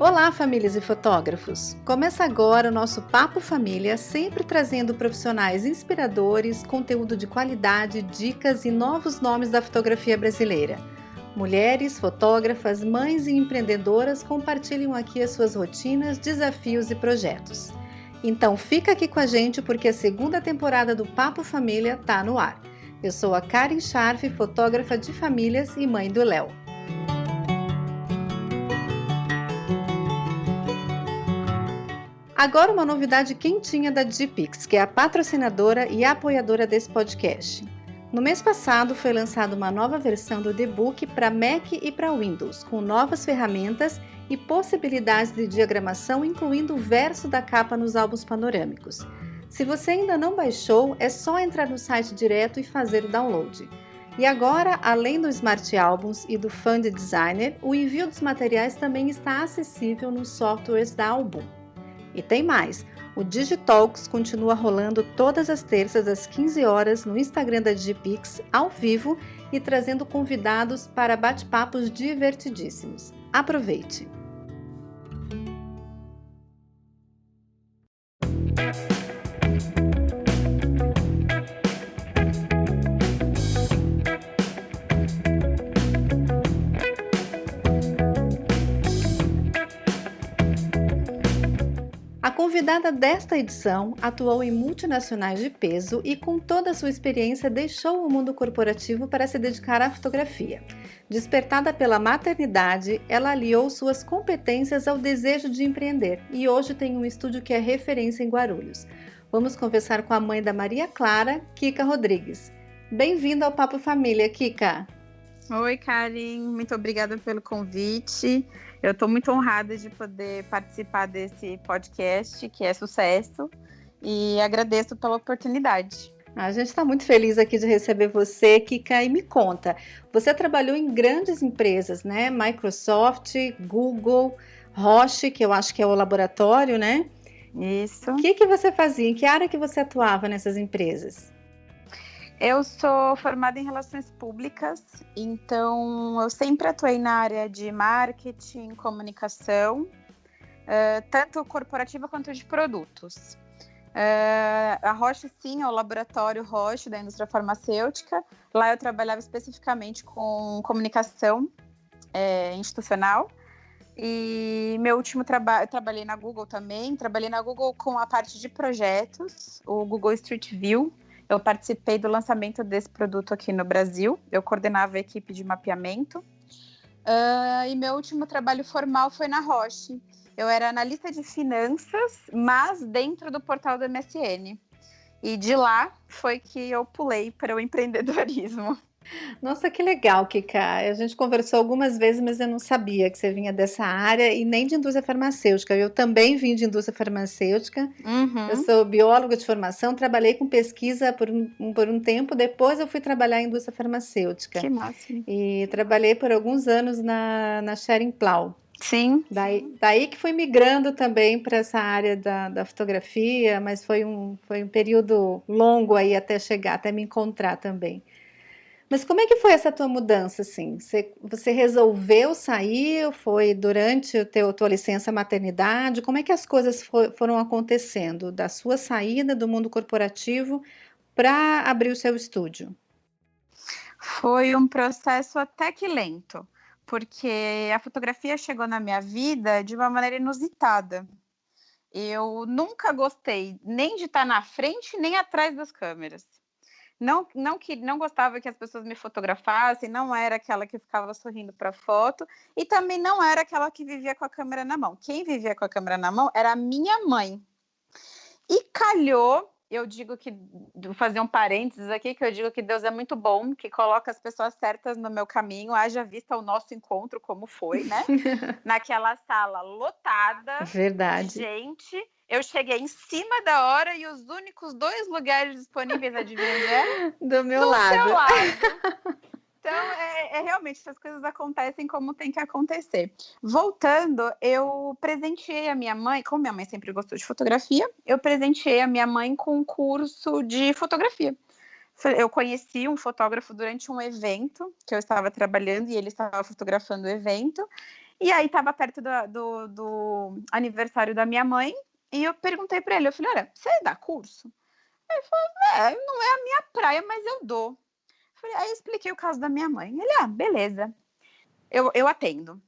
Olá, famílias e fotógrafos! Começa agora o nosso Papo Família, sempre trazendo profissionais inspiradores, conteúdo de qualidade, dicas e novos nomes da fotografia brasileira. Mulheres, fotógrafas, mães e empreendedoras compartilham aqui as suas rotinas, desafios e projetos. Então fica aqui com a gente porque a segunda temporada do Papo Família está no ar. Eu sou a Karen Scharf, fotógrafa de famílias e mãe do Léo. Agora uma novidade quentinha da Digipix, que é a patrocinadora e apoiadora desse podcast. No mês passado foi lançada uma nova versão do D-Book para Mac e para Windows, com novas ferramentas e possibilidades de diagramação, incluindo o verso da capa nos álbuns panorâmicos. Se você ainda não baixou, é só entrar no site direto e fazer o download. E agora, além do Smart Albums e do Fund Designer, o envio dos materiais também está acessível nos softwares da Album. E tem mais, o Digitalks continua rolando todas as terças às 15 horas no Instagram da Digipix, ao vivo e trazendo convidados para bate-papos divertidíssimos. Aproveite! A convidada desta edição atuou em multinacionais de peso e, com toda a sua experiência, deixou o mundo corporativo para se dedicar à fotografia. Despertada pela maternidade, ela aliou suas competências ao desejo de empreender e hoje tem um estúdio que é referência em Guarulhos. Vamos conversar com a mãe da Maria Clara, Kika Rodrigues. Bem-vinda ao Papo Família, Kika! Oi, Karen, muito obrigada pelo convite. Eu estou muito honrada de poder participar desse podcast, que é sucesso, e agradeço pela oportunidade. A gente está muito feliz aqui de receber você, Kika, e me conta, você trabalhou em grandes empresas, né? Microsoft, Google, Roche, que eu acho que é o laboratório, né? Isso. O que você fazia? Em que área que você atuava nessas empresas? Eu sou formada em Relações Públicas, então eu sempre atuei na área de marketing, comunicação, tanto corporativa quanto de produtos. A Roche, sim, é o laboratório Roche da indústria farmacêutica. Lá eu trabalhava especificamente com comunicação institucional. E meu último trabalho, eu trabalhei na Google também, trabalhei na Google com a parte de projetos, o Google Street View. Eu participei do lançamento desse produto aqui no Brasil, eu coordenava a equipe de mapeamento. E meu último trabalho formal foi na Roche. Eu era analista de finanças, mas dentro do portal do MSN. E de lá foi que eu pulei para o empreendedorismo. Nossa, que legal, Kika. A gente conversou algumas vezes, mas eu não sabia que você vinha dessa área e nem de indústria farmacêutica. Eu também vim de indústria farmacêutica. Eu sou bióloga de formação, trabalhei com pesquisa por um tempo, depois eu fui trabalhar em indústria farmacêutica. Que máximo. E trabalhei por alguns anos na Schering-Plough. Sim. Daí que fui migrando também para essa área da fotografia, mas foi um período longo aí até chegar, até me encontrar também. Mas como é que foi essa tua mudança, assim? Você resolveu sair? Foi durante a tua licença maternidade? Como é que as coisas foram acontecendo da sua saída do mundo corporativo para abrir o seu estúdio? Foi um processo até que lento, porque a fotografia chegou na minha vida de uma maneira inusitada. Eu nunca gostei nem de estar na frente, nem atrás das câmeras. Não gostava que as pessoas me fotografassem, não era aquela que ficava sorrindo para a foto e também não era aquela que vivia com a câmera na mão. Quem vivia com a câmera na mão era a minha mãe. E calhou, eu digo que, vou fazer um parênteses aqui, que eu digo que Deus é muito bom, que coloca as pessoas certas no meu caminho, haja vista o nosso encontro como foi, né? Naquela sala lotada. Verdade. De gente. Eu cheguei em cima da hora e os únicos 2 lugares disponíveis, adivinha onde era? Do meu lado. Do seu lado. Então, realmente, essas coisas acontecem como tem que acontecer. Voltando, eu presenteei a minha mãe, como minha mãe sempre gostou de fotografia, eu presenteei a minha mãe com um curso de fotografia. Eu conheci um fotógrafo durante um evento que eu estava trabalhando e ele estava fotografando o evento. E aí estava perto do aniversário da minha mãe, e eu perguntei para ele, eu falei, olha, você dá curso? Ele falou, não é a minha praia, mas eu dou. Aí eu expliquei o caso da minha mãe. Ele, beleza, eu atendo.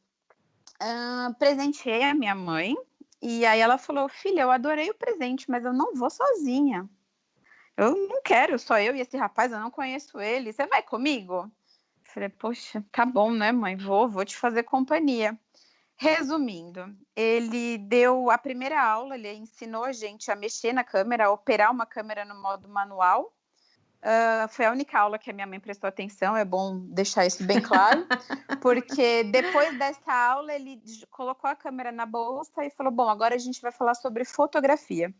Presenteei a minha mãe, e aí ela falou, filha, eu adorei o presente, mas eu não vou sozinha. Eu não quero, só eu e esse rapaz, eu não conheço ele. Você vai comigo? Falei, poxa, tá bom, né, mãe? Vou te fazer companhia. Resumindo, ele deu a primeira aula, ele ensinou a gente a mexer na câmera, a operar uma câmera no modo manual. Foi a única aula que a minha mãe prestou atenção, é bom deixar isso bem claro, porque depois dessa aula ele colocou a câmera na bolsa e falou, bom, agora a gente vai falar sobre fotografia.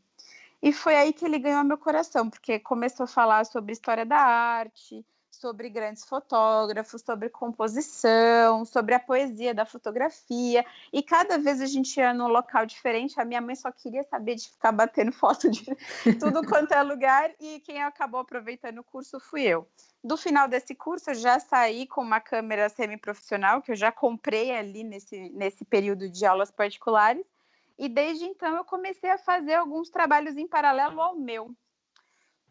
E foi aí que ele ganhou meu coração, porque começou a falar sobre história da arte, sobre grandes fotógrafos, sobre composição, sobre a poesia da fotografia. E cada vez a gente ia num local diferente, a minha mãe só queria saber de ficar batendo foto de tudo quanto é lugar, e quem acabou aproveitando o curso fui eu. Do final desse curso, eu já saí com uma câmera semi-profissional, que eu já comprei ali nesse período de aulas particulares, e desde então eu comecei a fazer alguns trabalhos em paralelo ao meu.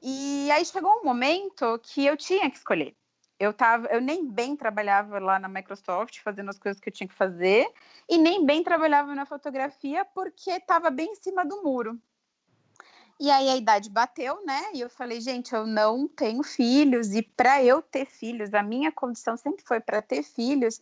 E aí chegou um momento que eu tinha que escolher. Eu nem bem trabalhava lá na Microsoft fazendo as coisas que eu tinha que fazer, e nem bem trabalhava na fotografia porque estava bem em cima do muro. E aí a idade bateu, né? E eu falei, gente, eu não tenho filhos, e para eu ter filhos, a minha condição sempre foi para ter filhos,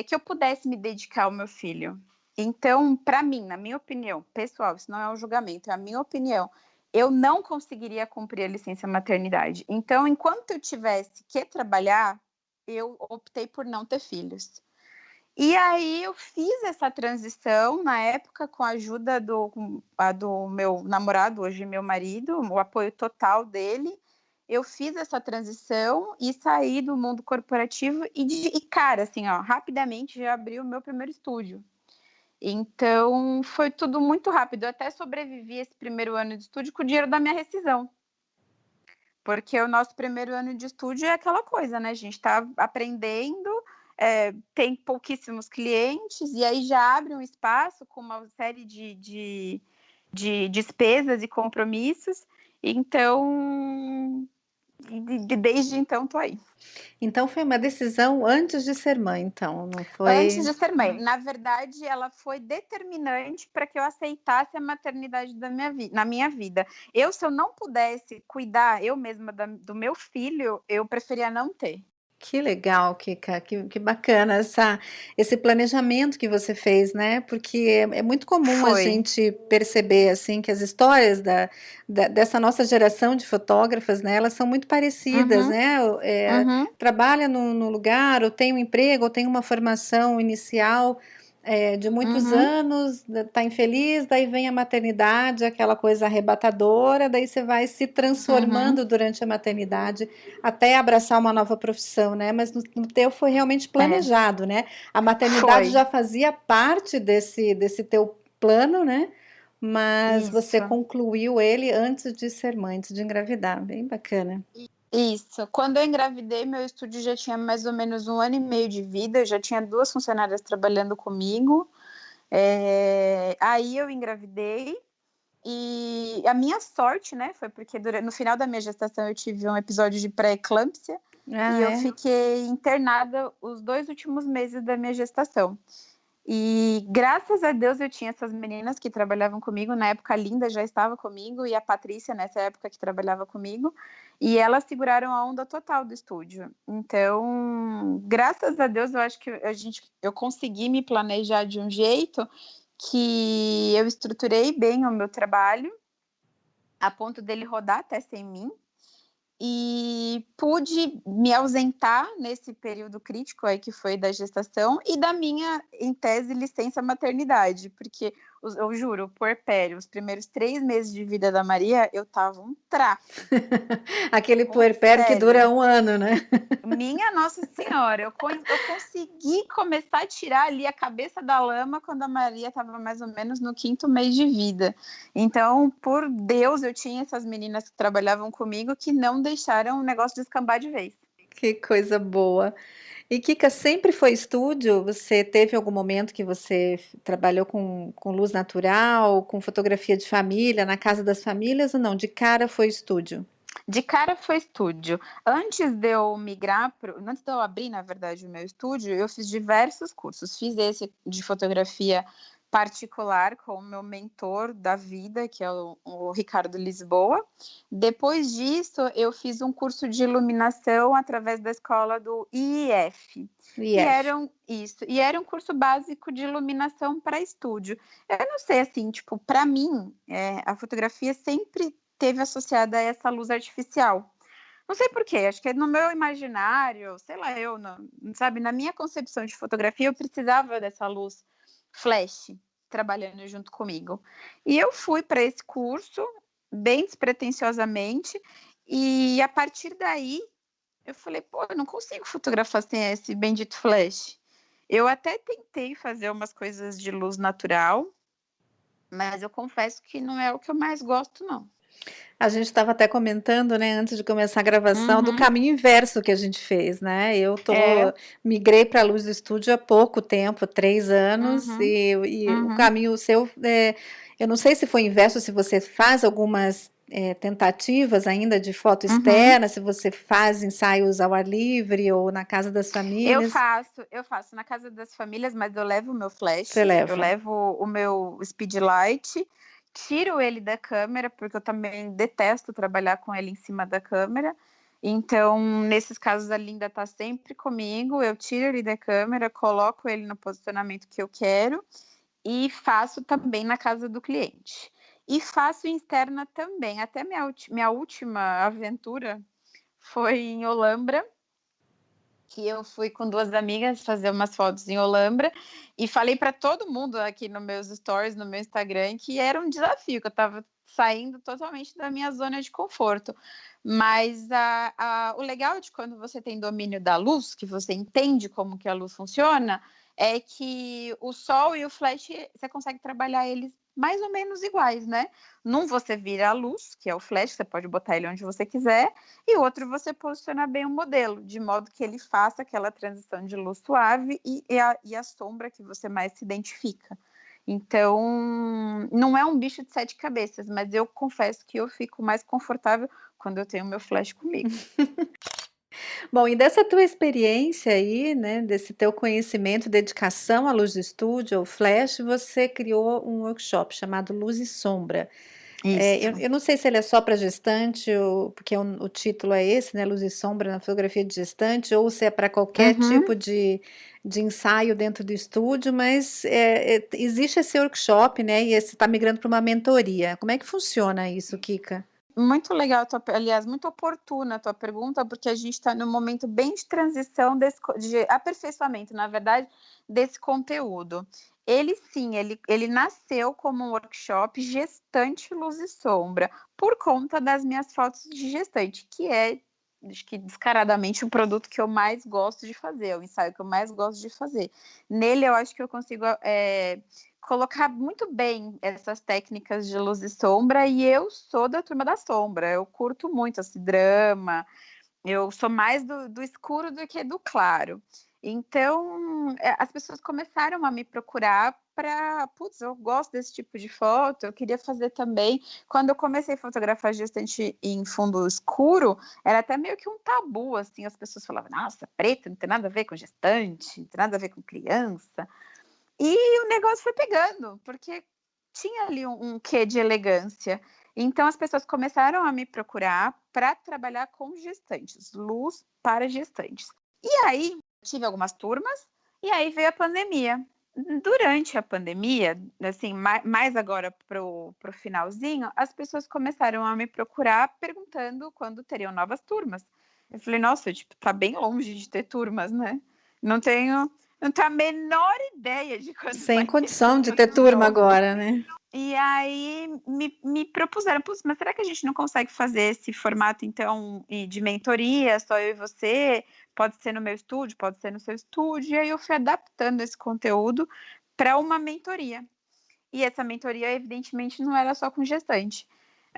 que eu pudesse me dedicar ao meu filho. Então, para mim, na minha opinião, pessoal, isso não é um julgamento, é a minha opinião, eu não conseguiria cumprir a licença maternidade. Então, enquanto eu tivesse que trabalhar, eu optei por não ter filhos. E aí eu fiz essa transição na época com a ajuda do meu namorado, hoje meu marido, o apoio total dele. Eu fiz essa transição e saí do mundo corporativo e cara, assim, rapidamente já abri o meu primeiro estúdio. Então, foi tudo muito rápido. Eu até sobrevivi esse primeiro ano de estúdio com o dinheiro da minha rescisão. Porque o nosso primeiro ano de estúdio é aquela coisa, né? A gente está aprendendo, tem pouquíssimos clientes, e aí já abre um espaço com uma série de despesas e compromissos. Então, desde então, estou aí. Então foi uma decisão antes de ser mãe, então, não foi? Antes de ser mãe. Na verdade, ela foi determinante para que eu aceitasse a maternidade na minha vida. Se eu não pudesse cuidar eu mesma do meu filho, eu preferia não ter. Que legal, Kika, que bacana esse planejamento que você fez, né? Porque é muito comum a gente perceber assim que as histórias dessa nossa geração de fotógrafas, né? Elas são muito parecidas, né? Trabalha no lugar, ou tem um emprego, ou tem uma formação inicial de muitos anos, tá infeliz, daí vem a maternidade, aquela coisa arrebatadora, daí você vai se transformando durante a maternidade até abraçar uma nova profissão, né? Mas no teu foi realmente planejado, né? A maternidade já fazia parte desse teu plano, né? Mas você concluiu ele antes de ser mãe, antes de engravidar, bem bacana. Isso. Quando eu engravidei, meu estúdio já tinha mais ou menos 1 ano e meio de vida, eu já tinha 2 funcionárias trabalhando comigo. Aí eu engravidei, e a minha sorte, né, foi porque no final da minha gestação eu tive um episódio de pré-eclâmpsia, e eu fiquei internada os 2 últimos meses da minha gestação. E graças a Deus eu tinha essas meninas que trabalhavam comigo, na época a Linda já estava comigo, e a Patrícia nessa época que trabalhava comigo, e elas seguraram a onda total do estúdio. Então, graças a Deus, eu acho que eu consegui me planejar de um jeito que eu estruturei bem o meu trabalho, a ponto dele rodar até sem mim, e pude me ausentar nesse período crítico aí que foi da gestação e da minha, em tese, licença maternidade, porque eu juro, puerpério, os primeiros 3 meses de vida da Maria, eu tava um trapo. Aquele puerpério que dura 1 ano, né? Minha Nossa Senhora, eu consegui começar a tirar ali a cabeça da lama quando a Maria estava mais ou menos no 5º mês de vida. Então, por Deus, eu tinha essas meninas que trabalhavam comigo que não deixaram o negócio descambar de vez. Que coisa boa. E Kika, sempre foi estúdio? Você teve algum momento que você trabalhou com luz natural, com fotografia de família, na casa das famílias ou não? De cara foi estúdio? De cara foi estúdio. Antes de eu migrar, antes de eu abrir, na verdade, o meu estúdio, eu fiz diversos cursos. Fiz esse de fotografia particular com o meu mentor da vida, que é o Ricardo Lisboa. Depois disso, eu fiz um curso de iluminação através da escola do IIF. IF. E era um curso básico de iluminação para estúdio. Eu não sei, assim, tipo, para mim, a fotografia sempre teve associada a essa luz artificial. Não sei por quê, acho que no meu imaginário, sei lá, sabe, na minha concepção de fotografia, eu precisava dessa luz flash trabalhando junto comigo. E eu fui para esse curso, bem despretensiosamente, e a partir daí eu falei, pô, eu não consigo fotografar sem esse bendito flash. Eu até tentei fazer umas coisas de luz natural, mas eu confesso que não é o que eu mais gosto, não. A gente estava até comentando, né, antes de começar a gravação, do Uhum. caminho inverso que a gente fez, né? É. Migrei para a luz do estúdio há pouco tempo, 3 anos, Uhum. e o Uhum. caminho seu, eu não sei se foi inverso, se você faz algumas tentativas ainda de foto Uhum. externa, se você faz ensaios ao ar livre ou na casa das famílias. Eu faço na casa das famílias, mas eu levo o meu flash, Você eu leva. levo o meu speedlight, tiro ele da câmera, porque eu também detesto trabalhar com ele em cima da câmera. Então, nesses casos, a Linda está sempre comigo, eu tiro ele da câmera, coloco ele no posicionamento que eu quero e faço também na casa do cliente. E faço em externa também. Até minha última aventura foi em Olambra, que eu fui com 2 amigas fazer umas fotos em Olambra e falei para todo mundo aqui nos meus stories, no meu Instagram, que era um desafio, que eu estava saindo totalmente da minha zona de conforto. Mas o legal de quando você tem domínio da luz, que você entende como que a luz funciona, é que o sol e o flash, você consegue trabalhar eles mais ou menos iguais, né? Num você vira a luz, que é o flash, você pode botar ele onde você quiser, e outro você posiciona bem o modelo, de modo que ele faça aquela transição de luz suave e a sombra que você mais se identifica. Então, não é um bicho de 7 cabeças, mas eu confesso que eu fico mais confortável quando eu tenho meu flash comigo. Bom, e dessa tua experiência aí, né, desse teu conhecimento, dedicação à luz do estúdio, ao flash, você criou um workshop chamado Luz e Sombra. Isso. Eu não sei se ele é só para gestante, ou, porque o título é esse, né, Luz e Sombra na fotografia de gestante, ou se é para qualquer Uhum. tipo de ensaio dentro do estúdio, mas existe esse workshop, né, e você está migrando para uma mentoria. Como é que funciona isso, Kika? Muito legal, aliás, muito oportuna a tua pergunta, porque a gente está num momento bem de transição, de aperfeiçoamento, na verdade, desse conteúdo. Ele sim, ele nasceu como um workshop gestante luz e sombra, por conta das minhas fotos de gestante, que é, acho que descaradamente, o produto que eu mais gosto de fazer, o ensaio que eu mais gosto de fazer. Nele eu acho que eu consigo colocar muito bem essas técnicas de luz e sombra, e eu sou da turma da sombra, eu curto muito esse drama, eu sou mais do escuro do que do claro. Então, as pessoas começaram a me procurar para, putz, eu gosto desse tipo de foto, eu queria fazer também. Quando eu comecei a fotografar gestante em fundo escuro, era até meio que um tabu, assim, as pessoas falavam, nossa, preto não tem nada a ver com gestante, não tem nada a ver com criança. E o negócio foi pegando, porque tinha ali um quê de elegância. Então as pessoas começaram a me procurar para trabalhar com gestantes, luz para gestantes. E aí, tive algumas turmas, e aí veio a pandemia. Durante a pandemia, assim, mais agora pro finalzinho, as pessoas começaram a me procurar perguntando quando teriam novas turmas. Eu falei: "Nossa, tipo, tá bem longe de ter turmas, né, não tenho não tenho a menor ideia de quando Sem vai ter condição de turma ter de turma novo". agora, né? E aí me propuseram: "Putz, mas será que a gente não consegue fazer esse formato então de mentoria, só eu e você? Pode ser no meu estúdio, pode ser no seu estúdio". E aí eu fui adaptando esse conteúdo para uma mentoria. E essa mentoria, evidentemente, não era só com gestante.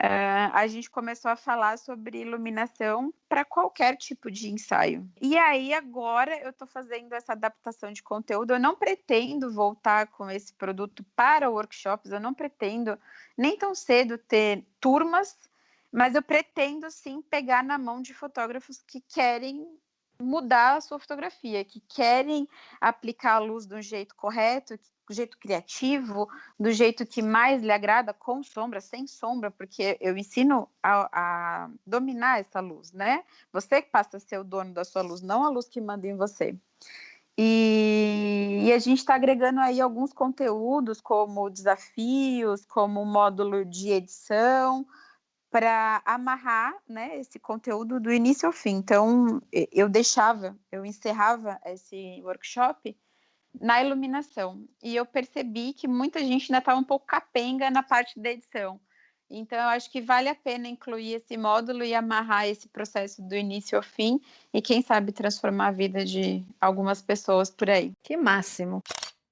a gente começou a falar sobre iluminação para qualquer tipo de ensaio. E aí, agora, eu estou fazendo essa adaptação de conteúdo. Eu não pretendo voltar com esse produto para workshops, eu não pretendo nem tão cedo ter turmas, mas eu pretendo, sim, pegar na mão de fotógrafos que querem mudar a sua fotografia, que querem aplicar a luz do jeito correto, do jeito criativo, do jeito que mais lhe agrada, com sombra, sem sombra, porque eu ensino a dominar essa luz, né? Você que passa a ser o dono da sua luz, não a luz que manda em você. E a gente está agregando aí alguns conteúdos, como desafios, como módulo de edição, para amarrar, né, esse conteúdo do início ao fim. Então, eu encerrava esse workshop na iluminação. E eu percebi que muita gente ainda estava um pouco capenga na parte da edição. Então, eu acho que vale a pena incluir esse módulo e amarrar esse processo do início ao fim e, quem sabe, transformar a vida de algumas pessoas por aí. Que máximo!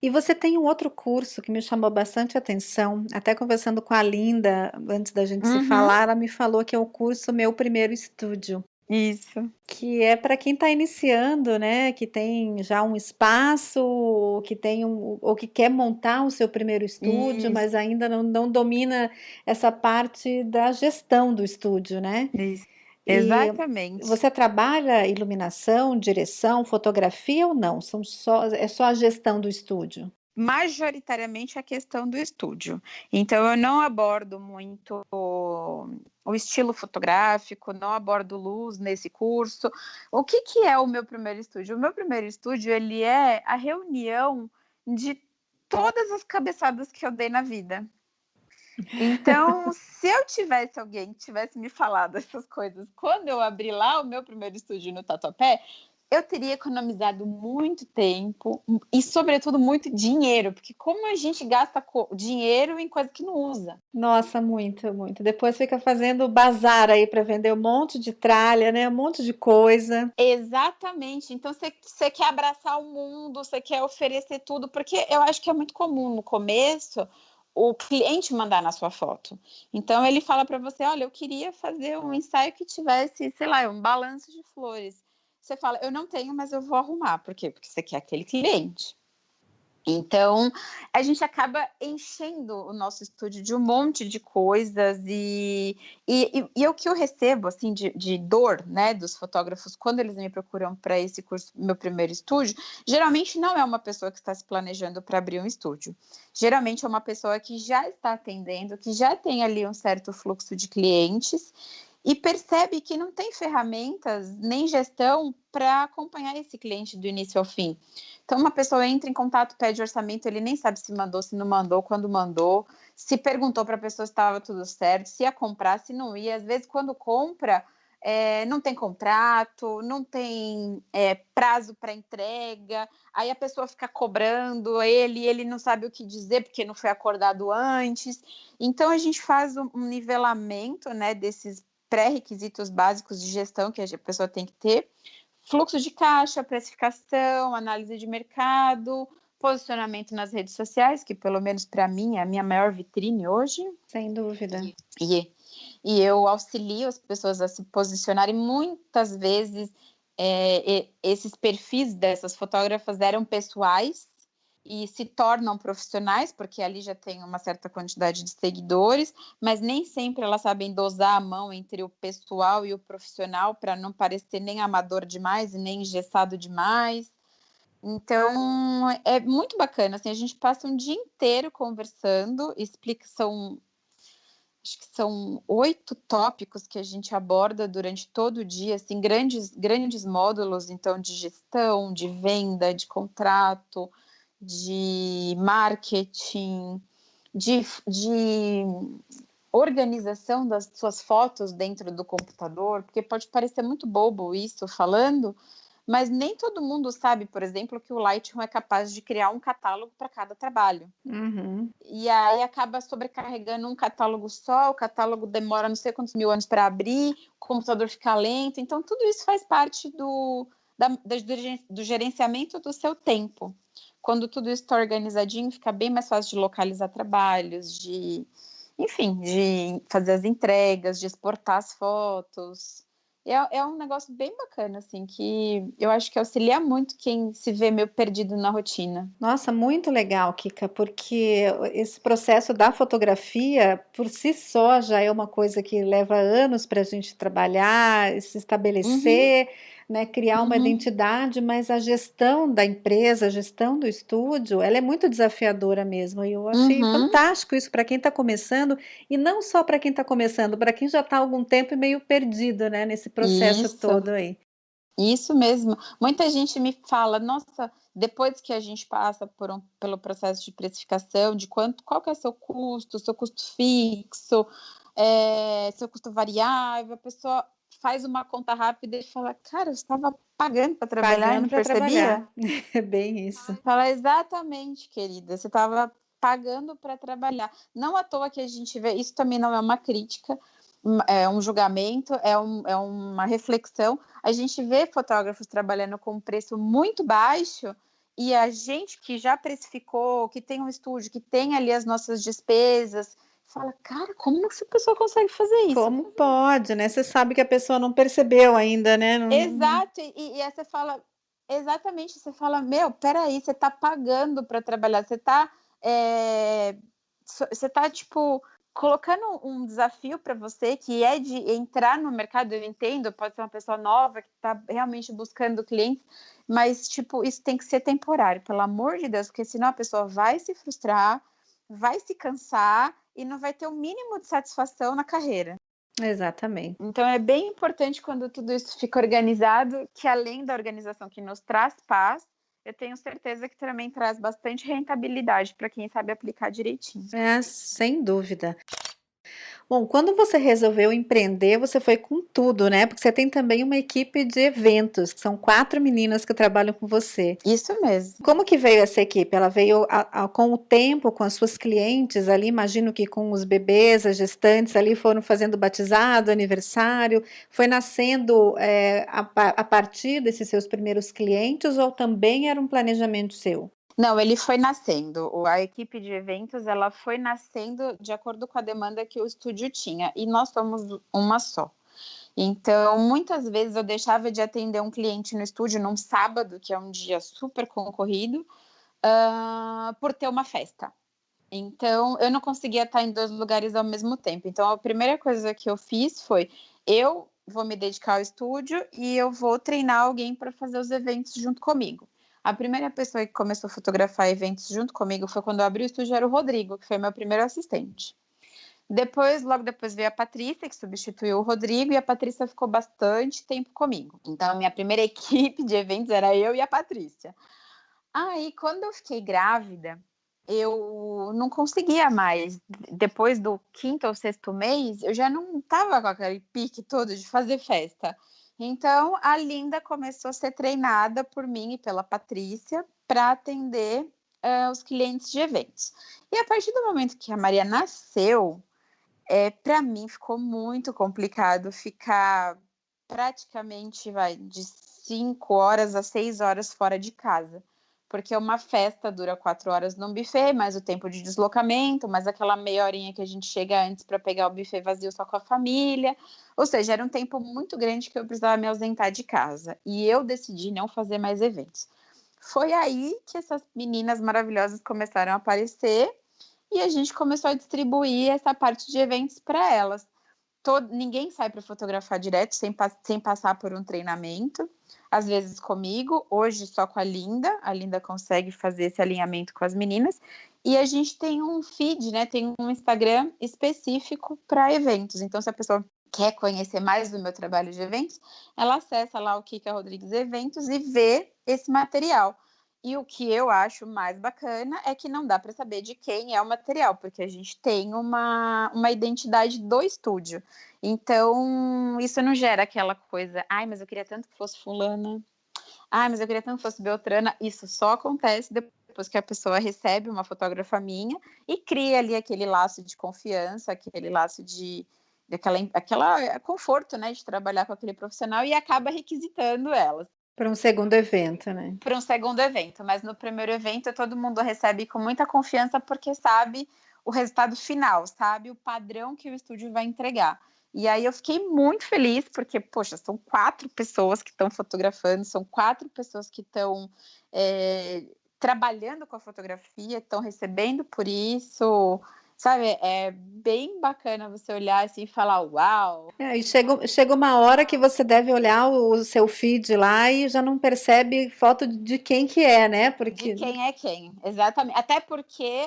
E você tem um outro curso que me chamou bastante atenção, até conversando com a Linda, antes da gente se Uhum, falar, ela me falou que é o curso Meu Primeiro Estúdio, isso. que é para quem está iniciando, né, que tem já um espaço, ou que quer montar o seu primeiro estúdio, Isso, mas ainda não domina essa parte da gestão do estúdio, né? isso. E Exatamente. você trabalha iluminação, direção, fotografia ou não? É só a gestão do estúdio? Majoritariamente a questão do estúdio. Então, eu não abordo muito o estilo fotográfico, não abordo luz nesse curso. O que é o meu primeiro estúdio? O meu primeiro estúdio, ele é a reunião de todas as cabeçadas que eu dei na vida. Então, se eu tivesse alguém que tivesse me falado essas coisas quando eu abri lá o meu primeiro estúdio no Tatuapé, eu teria economizado muito tempo e, sobretudo, muito dinheiro, porque como a gente gasta dinheiro em coisa que não usa. Nossa, muito, muito. Depois fica fazendo bazar aí para vender um monte de tralha, né? Um monte de coisa. Exatamente. Então, você quer abraçar o mundo, você quer oferecer tudo, porque eu acho que é muito comum no começo o cliente mandar na sua foto. Então, ele fala para você: olha, eu queria fazer um ensaio que tivesse, sei lá, um balanço de flores. Você fala: eu não tenho, mas eu vou arrumar. Por quê? Porque você quer aquele cliente. Então, a gente acaba enchendo o nosso estúdio de um monte de coisas e o que eu recebo, assim, de dor, né, dos fotógrafos quando eles me procuram para esse curso, meu primeiro estúdio, geralmente não é uma pessoa que está se planejando para abrir um estúdio. Geralmente é uma pessoa que já está atendendo, que já tem ali um certo fluxo de clientes e percebe que não tem ferramentas nem gestão para acompanhar esse cliente do início ao fim. Então, uma pessoa entra em contato, pede orçamento, ele nem sabe se mandou, se não mandou, quando mandou, se perguntou para a pessoa se estava tudo certo, se ia comprar, se não ia. Às vezes, quando compra, não tem contrato, não tem prazo para entrega, aí a pessoa fica cobrando ele não sabe o que dizer porque não foi acordado antes. Então, a gente faz um nivelamento, né, desses pré-requisitos básicos de gestão que a pessoa tem que ter: fluxo de caixa, precificação, análise de mercado, posicionamento nas redes sociais, que pelo menos para mim é a minha maior vitrine hoje. Sem dúvida. E eu auxilio as pessoas a se posicionarem. Muitas vezes esses perfis dessas fotógrafas eram pessoais e se tornam profissionais, porque ali já tem uma certa quantidade de seguidores, mas nem sempre elas sabem dosar a mão entre o pessoal e o profissional para não parecer nem amador demais e nem engessado demais. Então, é muito bacana, assim, a gente passa um dia inteiro conversando, acho que são 8 tópicos que a gente aborda durante todo o dia, assim, grandes módulos, então, de gestão, de venda, de contrato, de marketing, de organização das suas fotos dentro do computador, porque pode parecer muito bobo isso falando, mas nem todo mundo sabe, por exemplo, que o Lightroom é capaz de criar um catálogo para cada trabalho. Uhum. E aí acaba sobrecarregando um catálogo só, o catálogo demora não sei quantos mil anos para abrir, o computador fica lento. Então, tudo isso faz parte do gerenciamento do seu tempo. Quando tudo isso está organizadinho, fica bem mais fácil de localizar trabalhos, de enfim, de fazer as entregas, de exportar as fotos. É um negócio bem bacana, assim, que eu acho que auxilia muito quem se vê meio perdido na rotina. Nossa, muito legal, Kika, porque esse processo da fotografia, por si só, já é uma coisa que leva anos para a gente trabalhar, se Uhum, estabelecer, né, criar uma uhum, identidade, mas a gestão da empresa, a gestão do estúdio, ela é muito desafiadora mesmo. E eu achei uhum, fantástico isso para quem está começando, e não só para quem está começando, para quem já está há algum tempo e meio perdido, né, nesse processo isso. todo aí. Isso mesmo. Muita gente me fala: "Nossa", depois que a gente passa pelo processo de precificação, de qual que é seu custo fixo, seu custo variável, a pessoa faz uma conta rápida e fala: "Cara, eu estava pagando para trabalhar e Pagando não para percebia?". trabalhar. É bem isso. Fala: "Exatamente, querida, você estava pagando para trabalhar". Não à toa que a gente vê, isso também não é uma crítica, é um julgamento, é uma reflexão. A gente vê fotógrafos trabalhando com um preço muito baixo e a gente que já precificou, que tem um estúdio, que tem ali as nossas despesas, fala: "Cara, como essa pessoa consegue fazer isso?". Como pode, né? Você sabe que a pessoa não percebeu ainda, né? Exato, e aí você fala, exatamente, você fala: "Meu, espera aí, você está pagando para trabalhar, você está, você está, tipo, colocando um desafio para você que é de entrar no mercado". Eu entendo, pode ser uma pessoa nova que está realmente buscando clientes, mas, tipo, isso tem que ser temporário, pelo amor de Deus, porque senão a pessoa vai se frustrar, vai se cansar e não vai ter o mínimo de satisfação na carreira. Exatamente. Então é bem importante quando tudo isso fica organizado, que além da organização que nos traz paz, eu tenho certeza que também traz bastante rentabilidade para quem sabe aplicar direitinho. É, sem dúvida. Bom, quando você resolveu empreender, você foi com tudo, né? Porque você tem também uma equipe de eventos, que são 4 meninas que trabalham com você. Isso mesmo. Como que veio essa equipe? Ela veio com o tempo, com as suas clientes ali, imagino que com os bebês, as gestantes ali foram fazendo batizado, aniversário, foi nascendo a partir desses seus primeiros clientes ou também era um planejamento seu? Não, ele foi nascendo. A equipe de eventos, ela foi nascendo de acordo com a demanda que o estúdio tinha, e nós somos uma só. Então, muitas vezes eu deixava de atender um cliente no estúdio num sábado, que é um dia super concorrido, por ter uma festa. Então, eu não conseguia estar em 2 lugares ao mesmo tempo. Então, a primeira coisa que eu fiz foi: eu vou me dedicar ao estúdio e eu vou treinar alguém para fazer os eventos junto comigo. A primeira pessoa que começou a fotografar eventos junto comigo foi quando eu abri o estúdio, era o Rodrigo, que foi meu primeiro assistente. Depois, logo depois veio a Patrícia, que substituiu o Rodrigo, e a Patrícia ficou bastante tempo comigo. Então, a minha primeira equipe de eventos era eu e a Patrícia. Aí, quando eu fiquei grávida, eu não conseguia mais. Depois do quinto ou sexto mês, eu já não estava com aquele pique todo de fazer festa. Então, a Linda começou a ser treinada por mim e pela Patrícia para atender os clientes de eventos. E a partir do momento que a Maria nasceu, para mim ficou muito complicado ficar praticamente, de 5 horas a 6 horas fora de casa, porque uma festa dura 4 horas num buffet, mais o tempo de deslocamento, mais aquela meia horinha que a gente chega antes para pegar o buffet vazio só com a família, ou seja, era um tempo muito grande que eu precisava me ausentar de casa, e eu decidi não fazer mais eventos. Foi aí que essas meninas maravilhosas começaram a aparecer, e a gente começou a distribuir essa parte de eventos para elas. Ninguém sai para fotografar direto sem passar por um treinamento, às vezes comigo, hoje só com a Linda consegue fazer esse alinhamento com as meninas, e a gente tem um feed, né, tem um Instagram específico para eventos, então se a pessoa quer conhecer mais do meu trabalho de eventos, ela acessa lá o Kika Rodrigues Eventos e vê esse material. E o que eu acho mais bacana é que não dá para saber de quem é o material, porque a gente tem uma identidade do estúdio. Então, isso não gera aquela coisa: "Ai, mas eu queria tanto que fosse fulana. Ai, mas eu queria tanto que fosse beltrana". Isso só acontece depois que a pessoa recebe uma fotógrafa minha e cria ali aquele laço de confiança, aquele laço aquela conforto, né, de trabalhar com aquele profissional e acaba requisitando elas Para um segundo evento, né? para um segundo evento. Mas no primeiro evento todo mundo recebe com muita confiança, porque sabe o resultado final, sabe? O padrão que o estúdio vai entregar. E aí eu fiquei muito feliz, porque, poxa, são 4 pessoas que estão fotografando, são 4 pessoas que estão trabalhando com a fotografia, estão recebendo por isso, sabe? É bem bacana você olhar assim e falar, uau! E chega uma hora que você deve olhar o seu feed lá e já não percebe foto de quem que é, né? De quem é quem, exatamente. Até porque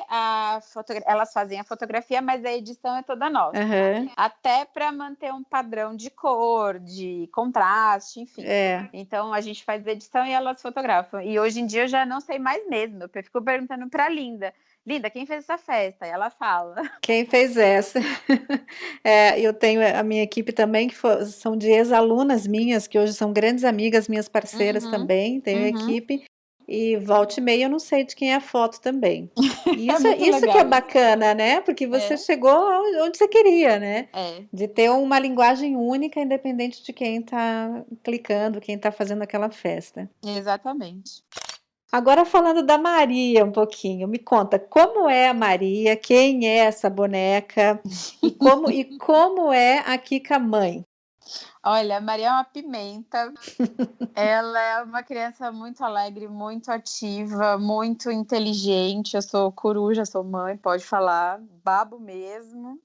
elas fazem a fotografia, mas a edição é toda nossa. Uhum. Até para manter um padrão de cor, de contraste, enfim. Então a gente faz a edição e elas fotografam. E hoje em dia eu já não sei mais mesmo. Eu fico perguntando para Linda, quem fez essa festa? E ela fala. Quem fez essa? Eu tenho a minha equipe também, que são de ex-alunas minhas, que hoje são grandes amigas, minhas parceiras também, tenho equipe. E volta e meia eu não sei de quem é a foto também. Isso que é bacana, né? Porque você chegou onde você queria, né? De ter uma linguagem única, independente de quem está clicando, quem está fazendo aquela festa. Exatamente. Agora falando da Maria um pouquinho, me conta como é a Maria, quem é essa boneca e como é a Kika mãe? Olha, a Maria é uma pimenta. Ela é uma criança muito alegre, muito ativa, muito inteligente. Eu sou coruja, sou mãe, pode falar, babo mesmo.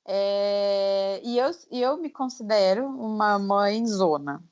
E eu me considero uma mãe zona.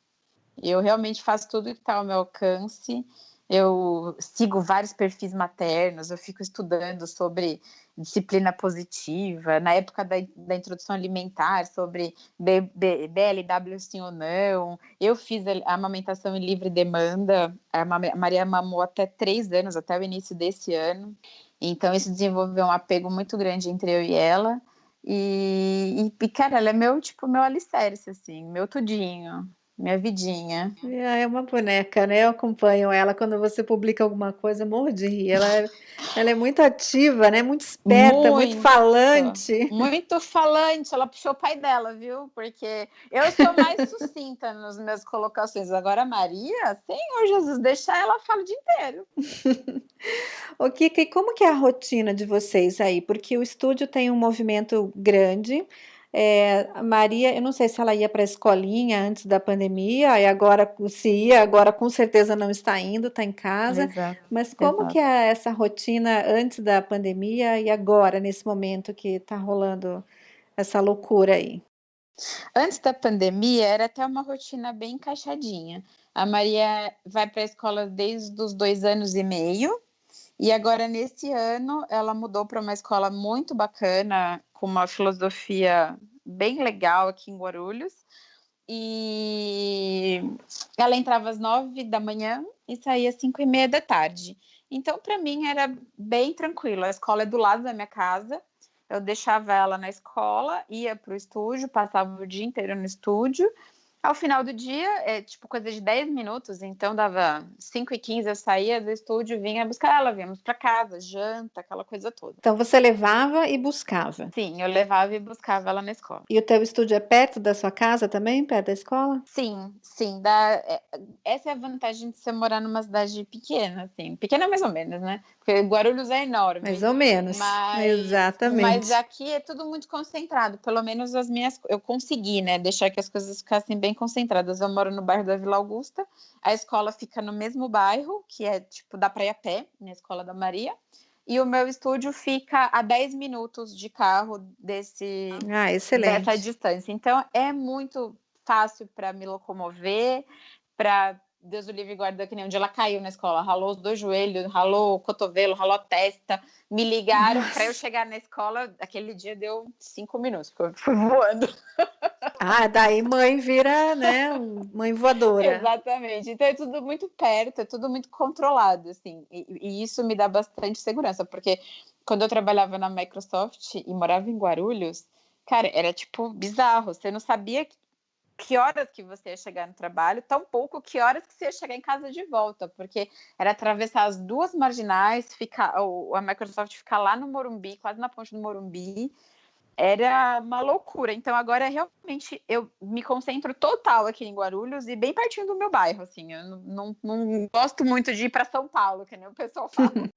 Eu realmente faço tudo que está ao meu alcance. Eu sigo vários perfis maternos, eu fico estudando sobre disciplina positiva, na época da introdução alimentar, sobre BLW sim ou não. Eu fiz a amamentação em livre demanda, a Maria mamou até 3 anos, até o início desse ano. Então, isso desenvolveu um apego muito grande entre eu e ela. E cara, ela é meu alicerce, assim, meu tudinho. Minha vidinha. É uma boneca, né? Eu acompanho ela quando você publica alguma coisa, morro de rir. Ela é muito ativa, né? Muito esperta, muito falante. Muito falante. Ela puxou o pai dela, viu? Porque eu sou mais sucinta nas minhas colocações. Agora a Maria, Senhor Jesus, deixa ela falar o dia inteiro. Ô, Kika, e como que é a rotina de vocês aí? Porque o estúdio tem um movimento grande. A Maria, eu não sei se ela ia para a escolinha antes da pandemia, e agora se ia, agora com certeza não está indo, está em casa. Mas como que é essa rotina antes da pandemia e agora, nesse momento que está rolando essa loucura aí? Antes da pandemia, era até uma rotina bem encaixadinha. A Maria vai para a escola desde os 2 anos e meio, e agora, nesse ano, ela mudou para uma escola muito bacana, com uma filosofia bem legal aqui em Guarulhos. E ela entrava às 9 da manhã e saía às 5:30 da tarde. Então, para mim, era bem tranquilo. A escola é do lado da minha casa. Eu deixava ela na escola, ia para o estúdio, passava o dia inteiro no estúdio. Ao final do dia, coisa de 10 minutos, então dava 5:15, eu saía do estúdio, vinha buscar ela, víamos para casa, janta, aquela coisa toda. Então você levava e buscava? Sim, eu levava e buscava ela na escola. E o teu estúdio é perto da sua casa também, perto da escola? Sim. Essa é a vantagem de você morar numa cidade pequena, assim. Pequena mais ou menos, né? Porque Guarulhos é enorme. Mais ou menos, exatamente. Mas aqui é tudo muito concentrado. Pelo menos eu consegui, né? Deixar que as coisas ficassem bem concentradas. Eu moro no bairro da Vila Augusta. A escola fica no mesmo bairro, que é dá pra ir a pé, na Escola da Maria. E o meu estúdio fica a 10 minutos de carro dessa distância. Então, é muito fácil para me locomover, para Deus o livre guarda, que nem um dia ela caiu na escola, ralou os 2 joelhos, ralou o cotovelo, ralou a testa, me ligaram para eu chegar na escola, aquele dia deu 5 minutos, porque eu fui voando. Daí mãe vira, né, mãe voadora. Exatamente, então é tudo muito perto, é tudo muito controlado, assim, e isso me dá bastante segurança, porque quando eu trabalhava na Microsoft e morava em Guarulhos, cara, era bizarro, você não sabia que horas que você ia chegar no trabalho, tampouco que horas que você ia chegar em casa de volta, porque era atravessar as 2 marginais, a Microsoft ficar lá no Morumbi, quase na ponte do Morumbi, era uma loucura. Então agora realmente eu me concentro total aqui em Guarulhos e bem pertinho do meu bairro, assim, eu não gosto muito de ir para São Paulo, que nem o pessoal fala.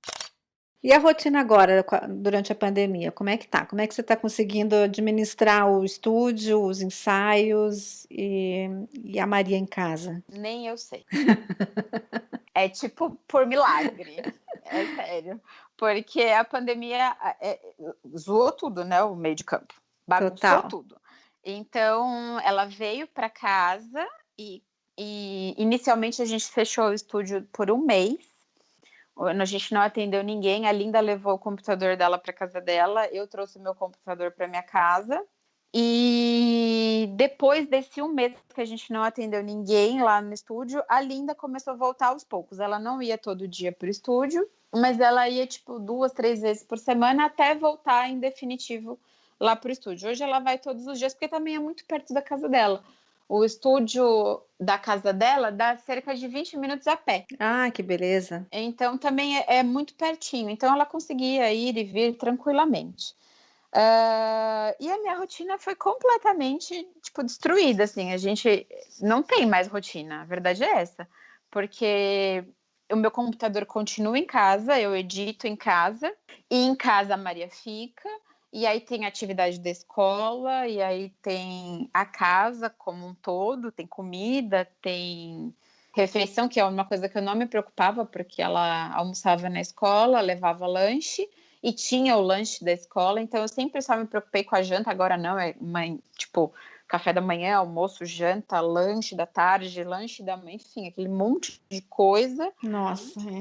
E a rotina agora, durante a pandemia, como é que tá? Como é que você está conseguindo administrar o estúdio, os ensaios e a Maria em casa? Nem eu sei. É tipo por milagre. É sério. Porque a pandemia zoou tudo, né? O meio de campo. Bagunçou Total. tudo. Então, ela veio para casa e inicialmente a gente fechou o estúdio por um mês. A gente não atendeu ninguém. A Linda levou o computador dela para casa dela. Eu trouxe meu computador para minha casa. E depois desse um mês que a gente não atendeu ninguém lá no estúdio, a Linda começou a voltar aos poucos. Ela não ia todo dia para o estúdio, mas ela ia tipo 2, 3 vezes por semana até voltar em definitivo lá para o estúdio. Hoje ela vai todos os dias porque também é muito perto da casa dela. O estúdio da casa dela dá cerca de 20 minutos a pé. Ah, que beleza. Então também é muito pertinho. Então ela conseguia ir e vir tranquilamente. E a minha rotina foi completamente, tipo, destruída, assim, a gente não tem mais rotina, a verdade é essa, porque o meu computador continua em casa, eu edito em casa, e em casa a Maria fica, e aí tem atividade da escola, e aí tem a casa como um todo, tem comida, tem refeição, que é uma coisa que eu não me preocupava, porque ela almoçava na escola, levava lanche, e tinha o lanche da escola, então eu sempre só me preocupei com a janta, agora não, tipo, café da manhã, almoço, janta, lanche da tarde, lanche da manhã, enfim, aquele monte de coisa. Nossa, sem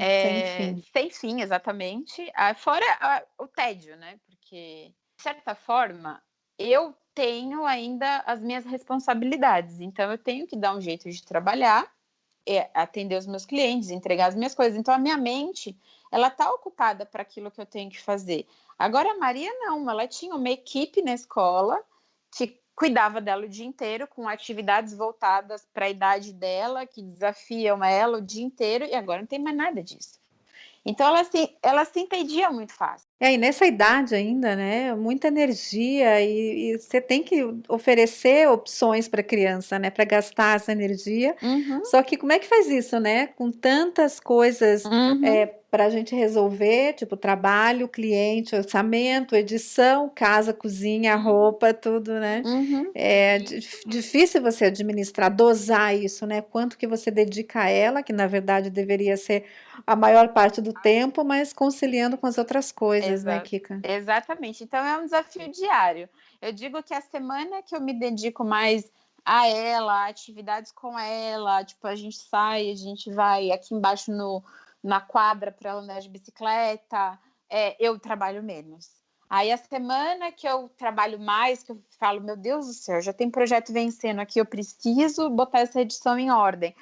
fim. Sem fim, exatamente. Fora o tédio, né? Porque, de certa forma, eu tenho ainda as minhas responsabilidades, então eu tenho que dar um jeito de trabalhar, atender os meus clientes, entregar as minhas coisas. Então a minha mente, ela tá ocupada para aquilo que eu tenho que fazer. Agora a Maria não, ela tinha uma equipe na escola que cuidava dela o dia inteiro, com atividades voltadas para a idade dela, que desafiam ela o dia inteiro, e agora não tem mais nada disso. Então ela se entendia muito fácil. E nessa idade ainda, né? Muita energia e você tem que oferecer opções para a criança, né? Para gastar essa energia. Só que como é que faz isso, né? Com tantas coisas para a gente resolver, tipo trabalho, cliente, orçamento, edição, casa, cozinha, roupa, tudo, né? É difícil você administrar, dosar isso, né? Quanto que você dedica a ela, que na verdade deveria ser a maior parte do tempo, mas conciliando com as outras coisas, né, Kika? Exatamente. Então é um desafio diário. Eu digo que a semana que eu me dedico mais a ela, a atividades com ela, tipo, a gente sai, a gente vai aqui embaixo na quadra para ela andar de bicicleta, eu trabalho menos. Aí a semana que eu trabalho mais, que eu falo, meu Deus do céu, já tem projeto vencendo aqui, eu preciso botar essa edição em ordem.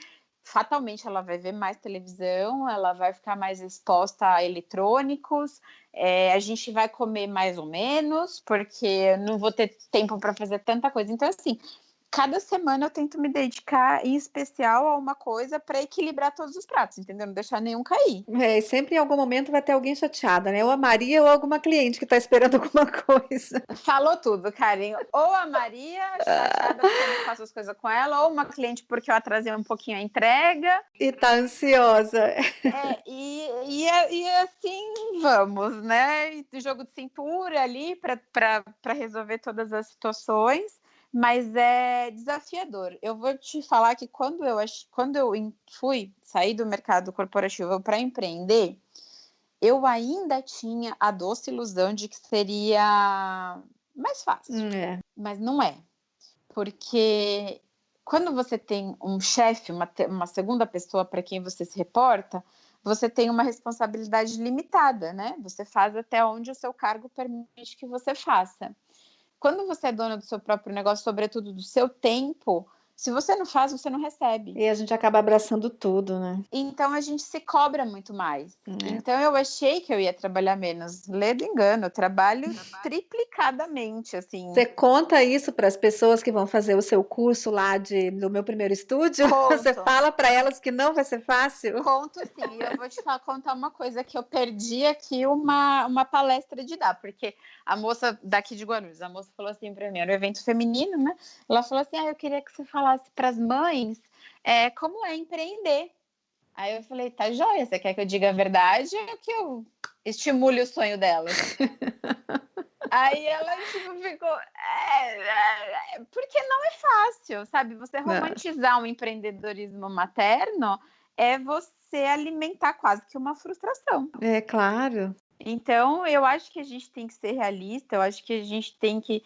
Fatalmente ela vai ver mais televisão, ela vai ficar mais exposta a eletrônicos, a gente vai comer mais ou menos, porque eu não vou ter tempo para fazer tanta coisa. Então, assim, cada semana eu tento me dedicar em especial a uma coisa para equilibrar todos os pratos, entendeu? Não deixar nenhum cair. E sempre em algum momento vai ter alguém chateada, né? Ou a Maria ou alguma cliente que está esperando alguma coisa. Falou tudo, Karen. Ou a Maria, chateada porque eu não faço as coisas com ela, ou uma cliente porque eu atrasei um pouquinho a entrega. E tá ansiosa. E assim vamos, né? E jogo de cintura ali para resolver todas as situações, mas é desafiador. Eu vou te falar que quando eu fui sair do mercado corporativo para empreender, eu ainda tinha a doce ilusão de que seria mais fácil, mas não é. Porque quando você tem um chefe, uma segunda pessoa para quem você se reporta, você tem uma responsabilidade limitada, né? Você faz até onde o seu cargo permite que você faça. Quando você é dona do seu próprio negócio, sobretudo do seu tempo, se você não faz, você não recebe. E a gente acaba abraçando tudo, né? Então a gente se cobra muito mais. Então eu achei que eu ia trabalhar menos. Ledo engano, eu trabalho triplicadamente, assim. Você conta isso para as pessoas que vão fazer o seu curso lá do meu primeiro estúdio? Conto. Você fala para elas que não vai ser fácil? Conto sim, e eu vou te contar uma coisa que eu perdi aqui uma palestra de dar, porque a moça daqui de Guarulhos, a moça falou assim para mim, era um evento feminino, né? Ela falou assim, eu queria que você falasse para as mães como é empreender. Aí eu falei, tá joia, você quer que eu diga a verdade ou que eu estimule o sonho delas. Aí ela, tipo, ficou. Porque não é fácil, sabe? Você Não. romantizar um empreendedorismo materno é você alimentar quase que uma frustração. É claro. Então, eu acho que a gente tem que ser realista, eu acho que a gente tem que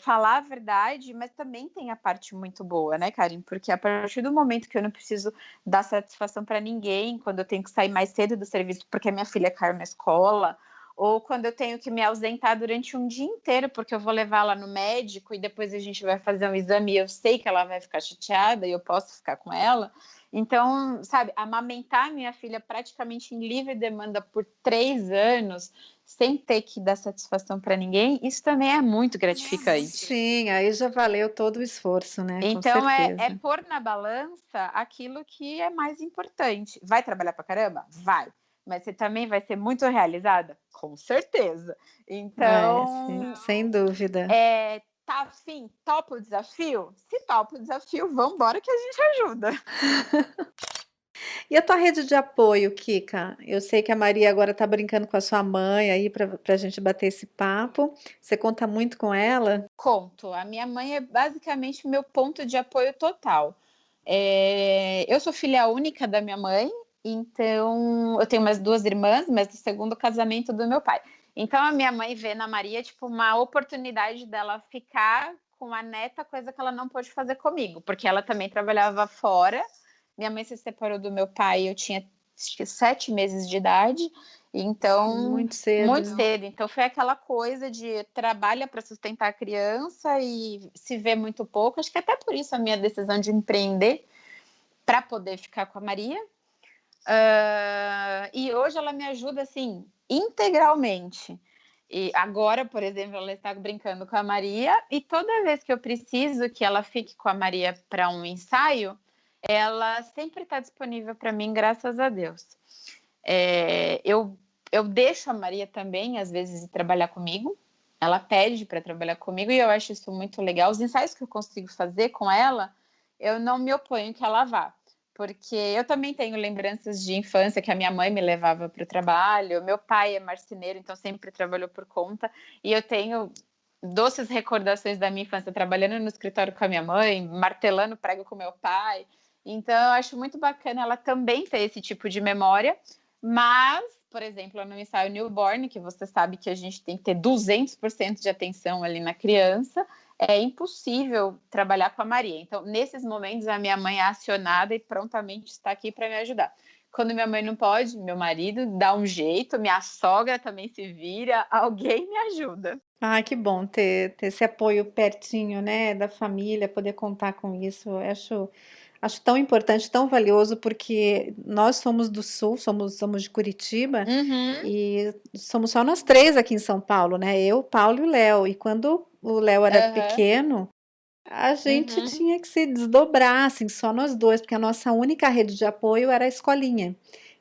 falar a verdade, mas também tem a parte muito boa, né, Karen? Porque a partir do momento que eu não preciso dar satisfação para ninguém, quando eu tenho que sair mais cedo do serviço porque a minha filha caiu na escola, ou quando eu tenho que me ausentar durante um dia inteiro porque eu vou levá-la no médico e depois a gente vai fazer um exame e eu sei que ela vai ficar chateada e eu posso ficar com ela. Então, sabe, amamentar minha filha praticamente em livre demanda por 3 anos, sem ter que dar satisfação para ninguém, isso também é muito gratificante. Sim, aí já valeu todo o esforço, né, com Então, é certeza. pôr na balança aquilo que é mais importante. Vai trabalhar para caramba? Vai. Mas você também vai ser muito realizada? Com certeza. É, sim, Então, sem dúvida. tá afim? Topa o desafio? Se topa o desafio, vamos embora que a gente ajuda. E a tua rede de apoio, Kika? Eu sei que a Maria agora está brincando com a sua mãe aí para a gente bater esse papo. Você conta muito com ela? Conto. A minha mãe é basicamente o meu ponto de apoio total. Eu sou filha única da minha mãe, então eu tenho umas 2 irmãs, mas do segundo casamento do meu pai. Então a minha mãe vê na Maria, tipo, uma oportunidade dela ficar com a neta, coisa que ela não pôde fazer comigo, porque ela também trabalhava fora. Minha mãe se separou do meu pai, eu tinha acho que 7 meses de idade, então Muito cedo. muito cedo. Então foi aquela coisa de trabalha para sustentar a criança e se vê muito pouco. Acho que até por isso a minha decisão de empreender para poder ficar com a Maria. E hoje ela me ajuda assim integralmente. E agora, por exemplo, ela está brincando com a Maria e toda vez que eu preciso que ela fique com a Maria para um ensaio, ela sempre está disponível para mim, graças a Deus. Eu deixo a Maria também, às vezes, ir trabalhar comigo. Ela pede para trabalhar comigo e eu acho isso muito legal. Os ensaios que eu consigo fazer com ela, eu não me oponho que ela vá. Porque eu também tenho lembranças de infância que a minha mãe me levava para o trabalho. Meu pai é marceneiro, então sempre trabalhou por conta. E eu tenho doces recordações da minha infância trabalhando no escritório com a minha mãe, martelando prego com meu pai. Então, eu acho muito bacana ela também ter esse tipo de memória. Mas, por exemplo, no ensaio newborn, que você sabe que a gente tem que ter 200% de atenção ali na criança, é impossível trabalhar com a Maria. Então, nesses momentos, a minha mãe é acionada e prontamente está aqui para me ajudar. Quando minha mãe não pode, meu marido dá um jeito, minha sogra também se vira, alguém me ajuda. Ah, que bom ter esse apoio pertinho, né, da família, poder contar com isso. Eu acho tão importante, tão valioso, porque nós somos do Sul, somos de Curitiba, Uhum, e somos só nós 3 aqui em São Paulo, né? Eu, Paulo e o Léo. E quando o Léo era aham, pequeno, a gente uhum, tinha que se desdobrar, assim, só nós 2, porque a nossa única rede de apoio era a escolinha.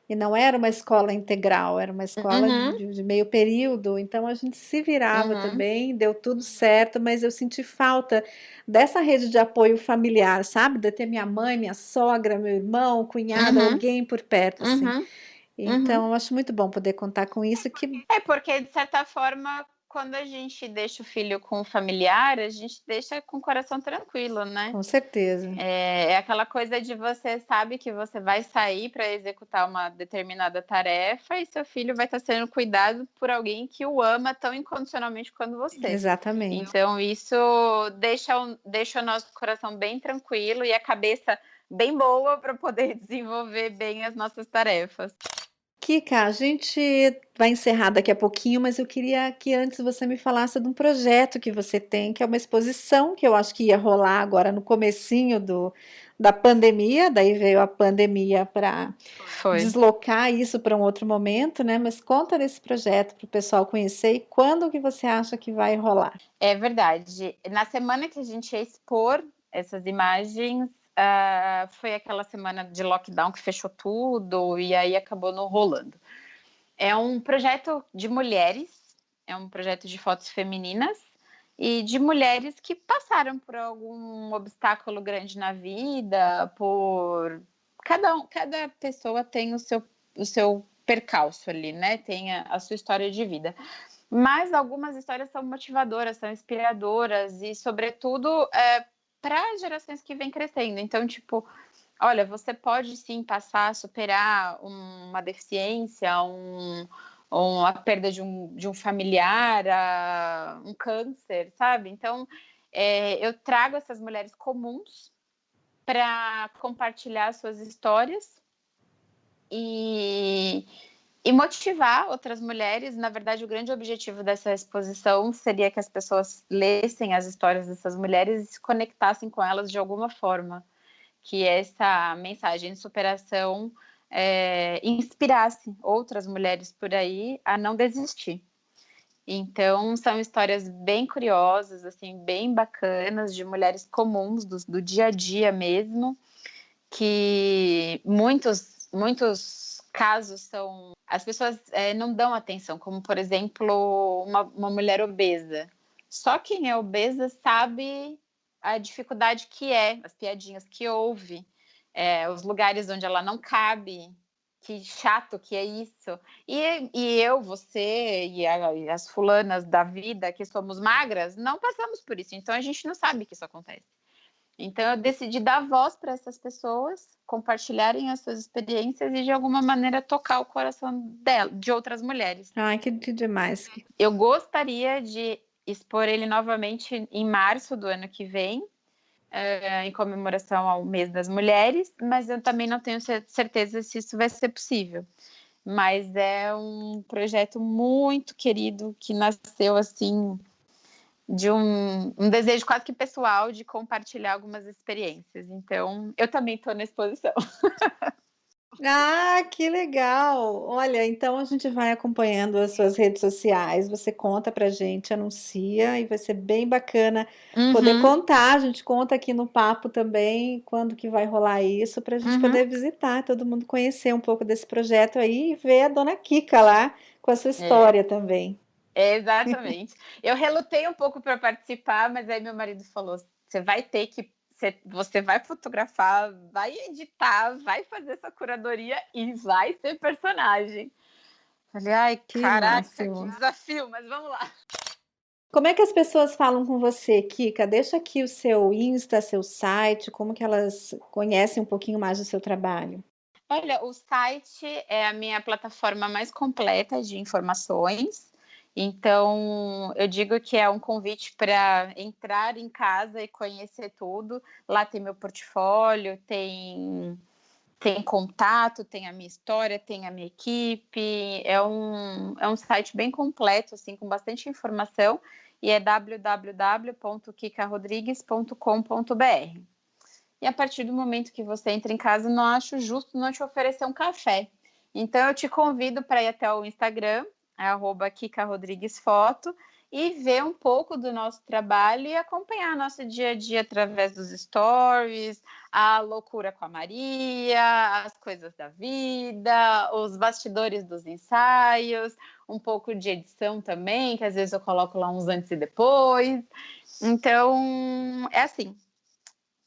E não era uma escola integral, era uma escola uhum, de meio período, então a gente se virava uhum, também, deu tudo certo, mas eu senti falta dessa rede de apoio familiar, sabe? De ter minha mãe, minha sogra, meu irmão, cunhada, uhum, alguém por perto, assim. uhum, uhum. Então, eu acho muito bom poder contar com isso, que Porque, de certa forma, quando a gente deixa o filho com o familiar, a gente deixa com o coração tranquilo, né? com certeza. É aquela coisa de você sabe que você vai sair para executar uma determinada tarefa e seu filho vai estar sendo cuidado por alguém que o ama tão incondicionalmente quanto você. Exatamente. Então isso deixa o nosso coração bem tranquilo e a cabeça bem boa para poder desenvolver bem as nossas tarefas. Kika, a gente vai encerrar daqui a pouquinho, mas eu queria que antes você me falasse de um projeto que você tem, que é uma exposição que eu acho que ia rolar agora no comecinho da pandemia, daí veio a pandemia para Foi. deslocar isso para um outro momento, né? Mas conta desse projeto para o pessoal conhecer e quando que você acha que vai rolar. É verdade. Na semana que a gente ia expor essas imagens, foi aquela semana de lockdown que fechou tudo e aí acabou não rolando. É um projeto de mulheres, é um projeto de fotos femininas e de mulheres que passaram por algum obstáculo grande na vida, por cada pessoa tem o seu percalço ali, né? Tem a sua história de vida. Mas algumas histórias são motivadoras, são inspiradoras e, sobretudo, para gerações que vêm crescendo. Então, tipo, olha, você pode sim passar, superar uma deficiência, a perda de um familiar, um câncer, sabe? Então, eu trago essas mulheres comuns para compartilhar suas histórias e motivar outras mulheres. Na verdade, o grande objetivo dessa exposição seria que as pessoas lessem as histórias dessas mulheres e se conectassem com elas de alguma forma, que essa mensagem de superação inspirasse outras mulheres por aí a não desistir. Então, são histórias bem curiosas, assim, bem bacanas, de mulheres comuns, do dia a dia mesmo, que muitos casos são... As pessoas não dão atenção, como, por exemplo, uma mulher obesa. Só quem é obesa sabe a dificuldade que as piadinhas que ouve, os lugares onde ela não cabe, que chato que é isso. E eu, você e as fulanas da vida que somos magras, não passamos por isso. Então, a gente não sabe que isso acontece. Então, eu decidi dar voz para essas pessoas, compartilharem as suas experiências e, de alguma maneira, tocar o coração de outras mulheres. Ai, que demais. Eu gostaria de expor ele novamente em março do ano que vem, em comemoração ao Mês das Mulheres, mas eu também não tenho certeza se isso vai ser possível. Mas é um projeto muito querido que nasceu assim de um desejo quase que pessoal de compartilhar algumas experiências. Então, eu também estou na exposição. Ah, que legal! Olha, então a gente vai acompanhando as suas redes sociais, você conta pra gente, anuncia, e vai ser bem bacana poder contar. A gente conta aqui no papo também quando que vai rolar isso, pra gente poder visitar, todo mundo conhecer um pouco desse projeto aí e ver a dona Kika lá com a sua história também. Exatamente. Eu relutei um pouco para participar, mas aí meu marido falou: você vai ter que... Você vai fotografar, vai editar, vai fazer essa curadoria e vai ser personagem. Falei, ai, Que caraca, máximo! que desafio, mas vamos lá. Como é que as pessoas falam com você, Kika? Deixa aqui o seu Insta, seu site, como que elas conhecem um pouquinho mais do seu trabalho? Olha, o site é a minha plataforma mais completa de informações. Então, eu digo que é um convite para entrar em casa e conhecer tudo. Lá tem meu portfólio, tem contato, tem a minha história, tem a minha equipe. É um site bem completo, assim, com bastante informação, e é www.kikarodrigues.com.br. E a partir do momento que você entra em casa, não acho justo não te oferecer um café. Então, eu te convido para ir até o Instagram, @KikaRodriguesFoto, e ver um pouco do nosso trabalho e acompanhar nosso dia a dia através dos stories, a loucura com a Maria, as coisas da vida, os bastidores dos ensaios, um pouco de edição também, que às vezes eu coloco lá uns antes e depois. Então, é assim.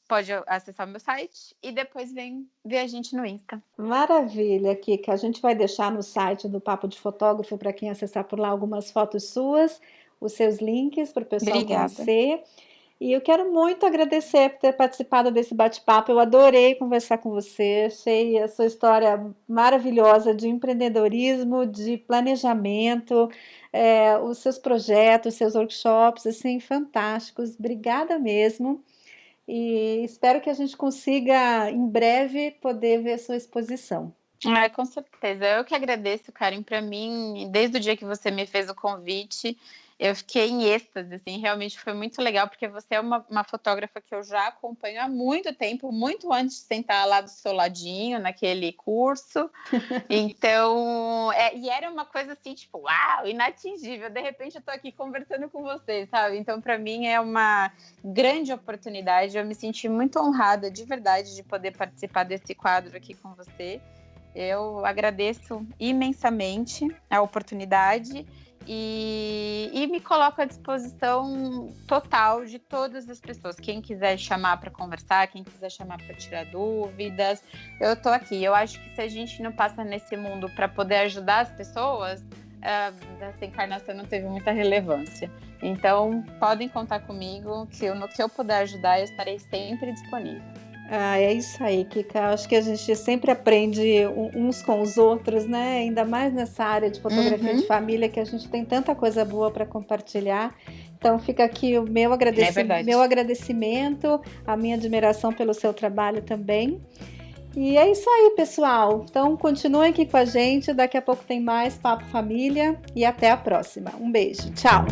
Pode acessar o meu site e depois vem ver a gente no Insta. Maravilha, Kika. A gente vai deixar no site do Papo de Fotógrafo para quem acessar por lá algumas fotos suas, os seus links para o pessoal conhecer. E eu quero muito agradecer por ter participado desse bate-papo. Eu adorei conversar com você. Achei a sua história maravilhosa de empreendedorismo, de planejamento, os seus projetos, seus workshops, assim, fantásticos. Obrigada mesmo. E espero que a gente consiga, em breve, poder ver a sua exposição. Com certeza. Eu que agradeço, Karen. Para mim, desde o dia que você me fez o convite, eu fiquei em êxtase, assim, realmente foi muito legal, porque você é uma fotógrafa que eu já acompanho há muito tempo, muito antes de sentar lá do seu ladinho, naquele curso. Então, e era uma coisa assim, tipo, uau, inatingível. De repente eu tô aqui conversando com você, sabe? Então, para mim é uma grande oportunidade. Eu me senti muito honrada, de verdade, de poder participar desse quadro aqui com você. Eu agradeço imensamente a oportunidade E me coloco à disposição total de todas as pessoas. Quem quiser chamar para conversar, quem quiser chamar para tirar dúvidas, eu tô aqui. Eu acho que se a gente não passa nesse mundo para poder ajudar as pessoas, essa encarnação não teve muita relevância. Então, podem contar comigo, que no que eu puder ajudar, eu estarei sempre disponível. É isso aí, Kika. Acho que a gente sempre aprende uns com os outros, né? Ainda mais nessa área de fotografia de família, que a gente tem tanta coisa boa para compartilhar. Então fica aqui o meu agradecimento, a minha admiração pelo seu trabalho também. E é isso aí, pessoal. Então continuem aqui com a gente. Daqui a pouco tem mais Papo Família e até a próxima. Um beijo. Tchau!